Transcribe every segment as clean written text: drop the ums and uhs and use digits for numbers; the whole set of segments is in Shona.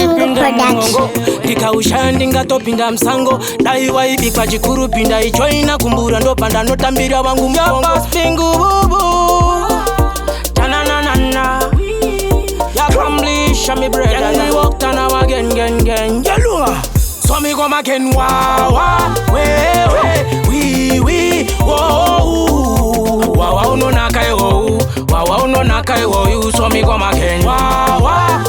Single production. Ndikaushandi ngatopinda msango dai waibikwa chikuru pinda icho inakumbura ndopanda notambira wangu mkongo Single bubu tananana yakamlisha mi bread and we walk down again yalua so me come again wa we wa uno nakai wo you so me come again wa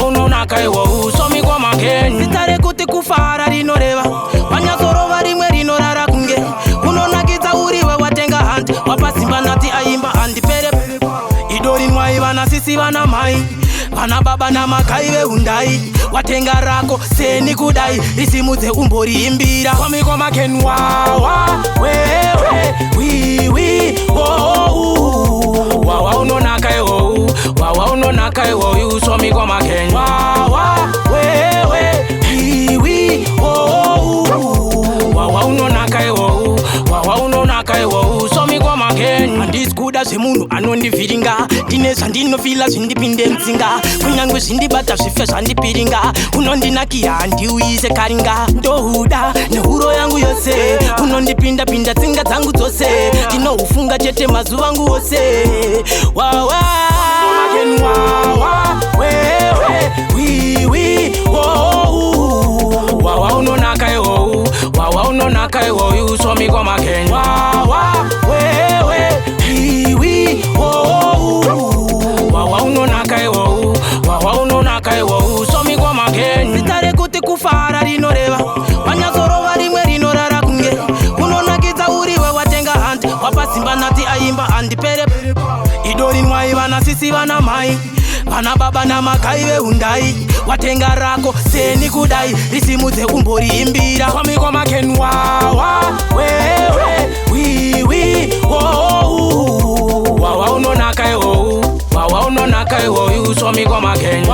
unonakai wo so me come again sitare kuti kufara rinoreva vanyazorova rimwe rinorara kunge unonakidza uriwe watenga handi wapasimba nati aimba handi pere idori mwai vana sisi vana mai vana baba na makai veundai watenga rako seni kudai risimudze umboriimbira kwami kwamaken wawa wawa unonakai wo you so me come again wawa unonakai wo so me come again andisikuda semunhu anondivhiringa ndine zvandinofila zvindipinde mtsinga kunyangwe zvindibata zvife zvandipiringa unondinakira ndiuyise karinga ndohuda nehuro yangu yose unondipinda tsinga dzangu dzose ndinohufunga chete mazuva angu ose wawa unonakai wo you so me come again wawa unonakai wo so me come again sitare kuti kufara rinoreva vanyazorova rimwe rinorara kunge unonakidza uriwe watenga handi wapasimba nati aimba handi pere idori mwai vana sisi vana mai vana baba na makai veundai watenga rako seni kudai risimudze umboriimbira kwami kwamaken wawa unonakai wo you so me come again